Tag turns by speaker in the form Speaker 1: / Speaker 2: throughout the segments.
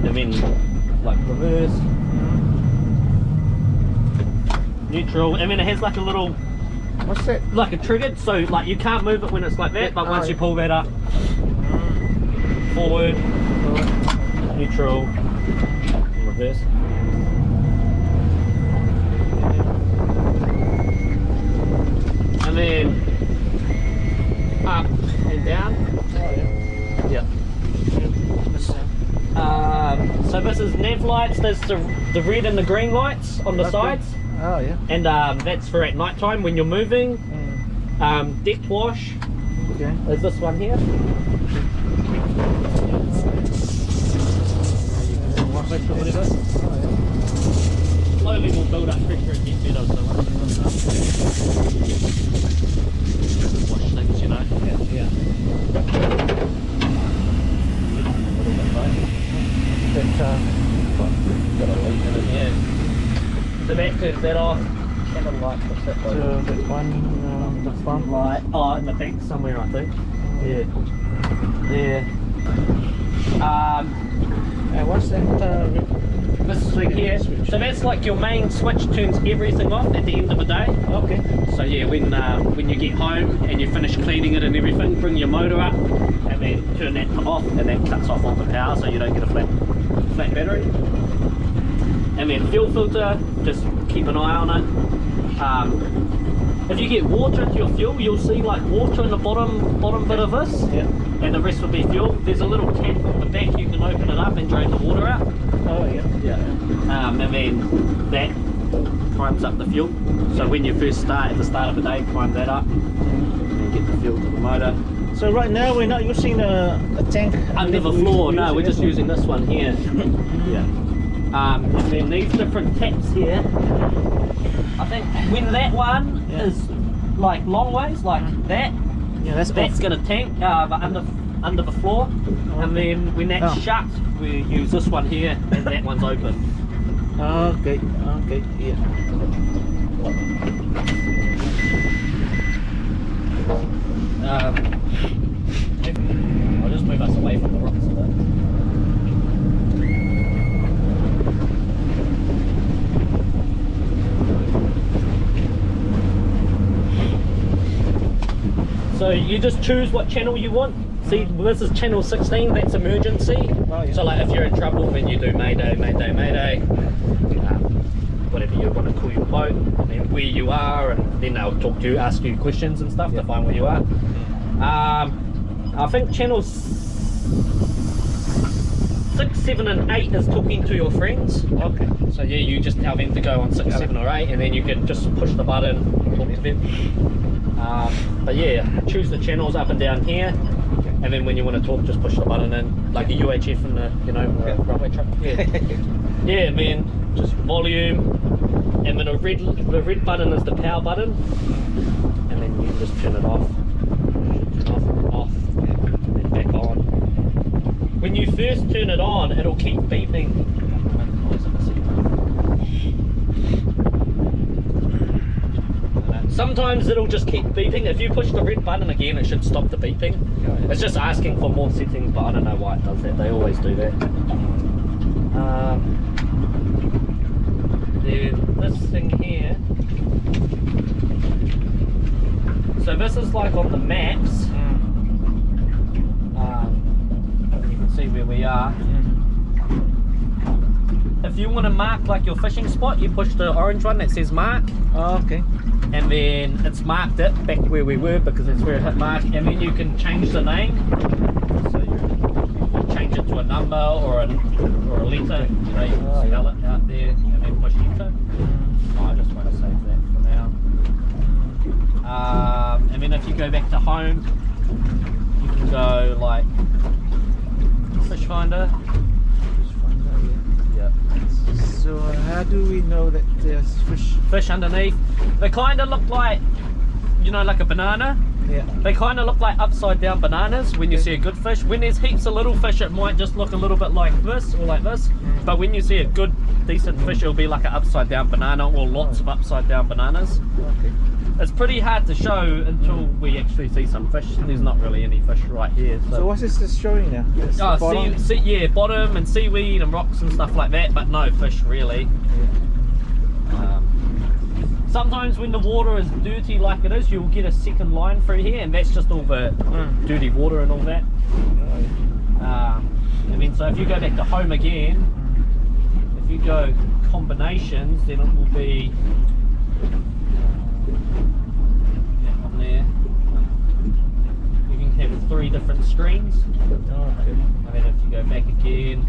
Speaker 1: and then like reverse, neutral, and then it has like a little,
Speaker 2: What's that?
Speaker 1: like a triggered, so like you can't move it when it's like that, but once you pull that up, forward, neutral, and reverse. And then up and down. Yeah. So this is nav lights. There's the red and the green lights on the sides.
Speaker 2: Oh yeah.
Speaker 1: And that's for at night time when you're moving. Deck wash.
Speaker 2: Okay.
Speaker 1: There's this one here. Whatever. Slowly we'll build up pressure and get better. So wash things, you know. Yeah. Got a leak in it, yeah. So that turns that off. And the light puts that
Speaker 2: So that one, the front
Speaker 1: light. Oh, in the back somewhere, I think. Yeah. There.
Speaker 2: And what's that?
Speaker 1: This thing here. So that's like your main switch, turns everything off at the end of the day.
Speaker 2: Okay.
Speaker 1: So yeah, when you get home and you finish cleaning it and everything, bring your motor up and then turn that off, and that cuts off all the power so you don't get a flat battery. And then fuel filter, just keep an eye on it. If you get water into your fuel, you'll see like water in the bottom bit of this, and the rest will be fuel. There's a little tap on the back, you can open it up and drain the water out.
Speaker 2: Oh yeah.
Speaker 1: And then that primes up the fuel. So when you first start, at the start of the day, prime that up and get the fuel to the motor.
Speaker 2: So right now we're not using a tank
Speaker 1: Under the floor, no, we're just using this one here. And then these different taps here, I think when that one is like long ways, like that, that's going to tank under the floor. And then when that's shut, we use this one here, and that one's open.
Speaker 2: Okay, yeah.
Speaker 1: I'll just move us away from the rocks a bit. So you just choose what channel you want. See, this is channel 16, that's emergency. So like if you're in trouble, then you do Mayday, Mayday, Mayday. Whatever you want to call your boat, and then where you are, and then they'll talk to you, ask you questions and stuff to find where you are. I think channels 6, 7 and 8 is talking to your friends. Okay. So yeah, you just tell them to go on 6, 7 or 8, and then you can just push the button and talk to them. But yeah, choose the channels up and down here, and then when you want to talk, just push the button in, like a UHF in the, railway truck. Yeah. Yeah, and then just volume, and then the red button is the power button, and then you can just turn it off, and then back on. When you first turn it on, it'll keep beeping. Sometimes it'll just keep beeping. If you push the red button again, it should stop the beeping. It's just asking for more settings, but I don't know why it does that. They always do that. This thing here. So this is like on the maps. You can see where we are. If you want to mark like your fishing spot, you push the orange one that says mark.
Speaker 2: Oh, okay.
Speaker 1: And then it's marked it back where we were because it's where it hit mark, and then you can change the name. So you change it to a number or a letter. You know, you can spell it out there and then push enter. Oh, I just want to save that for now. And then if you go back to home, you can go like fish finder.
Speaker 2: So how do we know that there's fish?
Speaker 1: Fish underneath. They kind of look like, like a banana. Yeah. They kind of look like upside down bananas when you see a good fish. When there's heaps of little fish, it might just look a little bit like this or like this. But when you see a good, decent fish, it'll be like an upside down banana or lots of upside down bananas. Okay. it's pretty hard to show until we actually see some fish. There's not really any fish right here.
Speaker 2: So what is this showing now? It's the bottom?
Speaker 1: Yeah, bottom and seaweed and rocks and stuff like that, but no fish really. Sometimes when the water is dirty like it is, you'll get a second line through here, and that's just all the dirty water and all that. And then so if you go back to home again, if you go combinations, then it will be on there. You can have 3 different screens. And then if you go back again,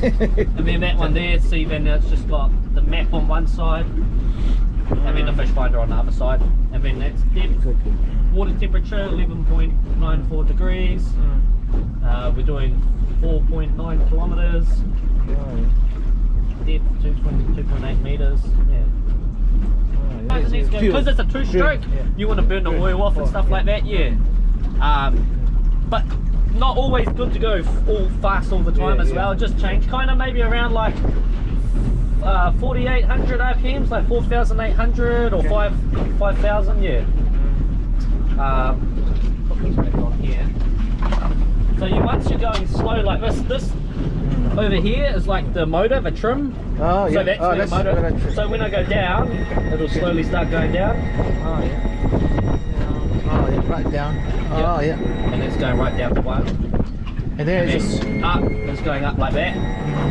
Speaker 1: and then that one there, see, then it's just got the map on one side, and then the fish finder on the other side, and then that's depth, water temperature 11.94 degrees. We're doing 4.9 kilometers, depth 2.8 meters. Because it's a 2-stroke, you want to burn the oil off and stuff like that. But not always good to go all fast all the time as well. Just change kind of maybe around like 4,800 RPMs, like 4,800 or 5,000. Put this back on here. So once you're going slow like this over here is like the motor, the trim.
Speaker 2: Oh yeah.
Speaker 1: So that's the motor. So when I go down, it'll slowly start going down.
Speaker 2: Oh yeah. Oh yeah, right down. Oh yeah.
Speaker 1: And it's going right down to 1.
Speaker 2: And then it's just
Speaker 1: up. It's going up like that.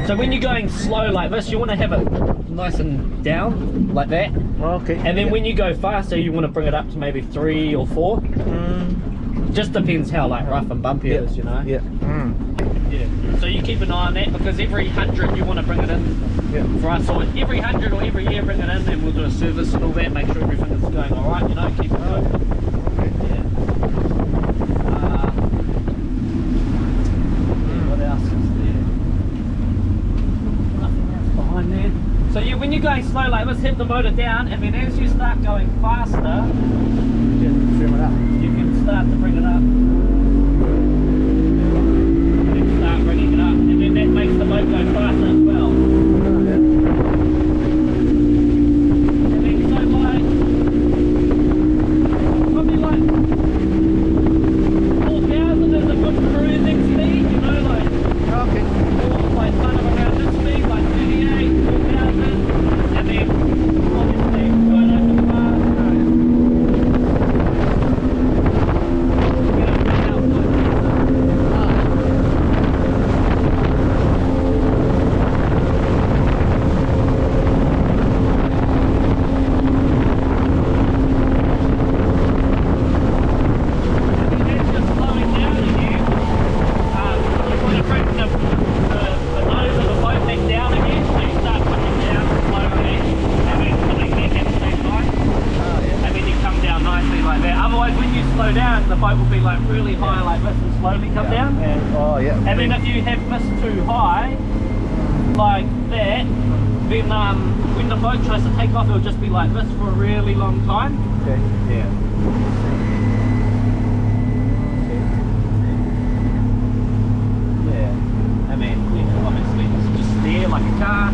Speaker 1: So when you're going slow like this, you want to have it nice and down like that.
Speaker 2: Okay.
Speaker 1: And then when you go faster, you want to bring it up to maybe 3 or 4. Just depends how like rough and bumpy it is, you know.
Speaker 2: Yeah.
Speaker 1: So you keep an eye on that, because every 100 you want to bring it in for us, or every 100 or every year bring it in, and we'll do a service and all that, make sure everything is going alright, you know, keep it going. What else is there? Nothing else behind there. So when you're going slow like this, hit the motor down, and then as you start going faster,
Speaker 2: trim it up.
Speaker 1: You can start to bring it up. Bringing it up, and then that makes the boat go faster as well. And then so like probably like 4,000 is a good cruising speed, you know, like like kind of around this speed, like 38, 4,000, and then obviously right over the bar. The boat will be like really high like this and slowly come down. And then if you have this too high, like that, then when the boat tries to take off, it'll just be like this for a really long time. I mean, obviously it's just there like a car.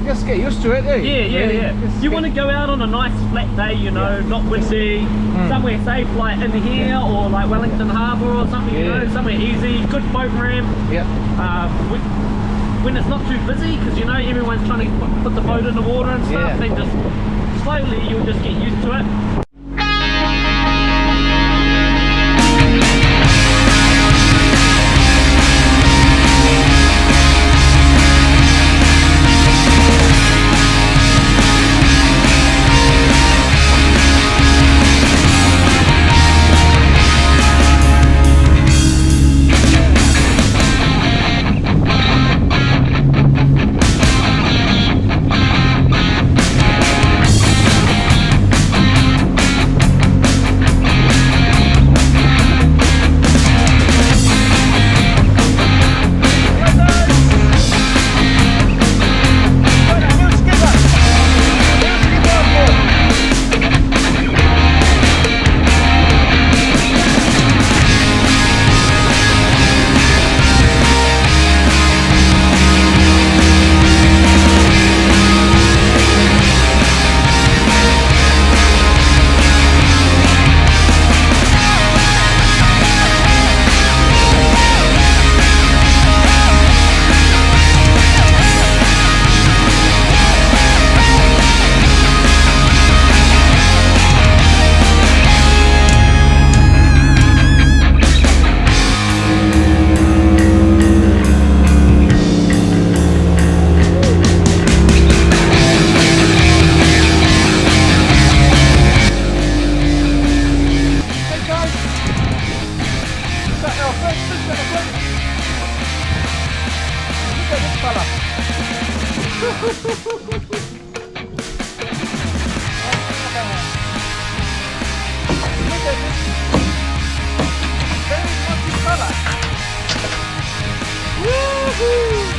Speaker 2: Just get used to it, eh?
Speaker 1: Yeah. You want to go out on a nice flat day, you know, not windy, somewhere safe like in here or like Wellington Harbour or something, you know, somewhere easy, good boat ramp. When it's not too busy, because you know everyone's trying to put the boat in the water and stuff, then just slowly you'll just get used to it.
Speaker 2: first fish on the boat. Look at this fella. Look at this very lucky fella. Woohoo!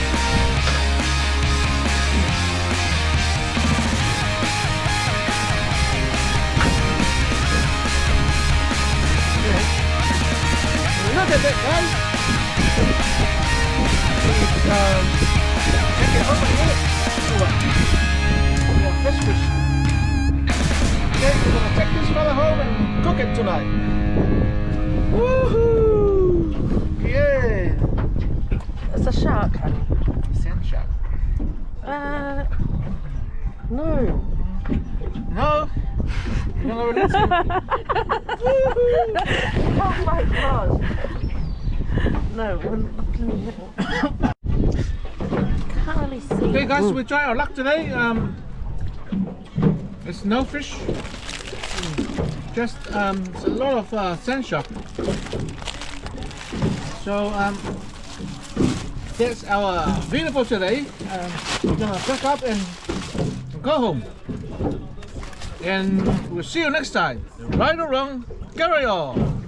Speaker 2: Look at that, guys. Check it over here. We have fresh fish. Okay, we're gonna take this fella home and cook it tonight. Woohoo! Yeah.
Speaker 3: It's a shark.
Speaker 2: Sand shark.
Speaker 3: No.
Speaker 2: No. You're gonna release him.
Speaker 3: Oh my god. No, can't really see.
Speaker 2: Okay, guys, we try our luck today. There's no fish. Just it's a lot of sand shark. So that's our video for today. We're gonna pack up and go home. And we'll see you next time. Right or wrong, carry on.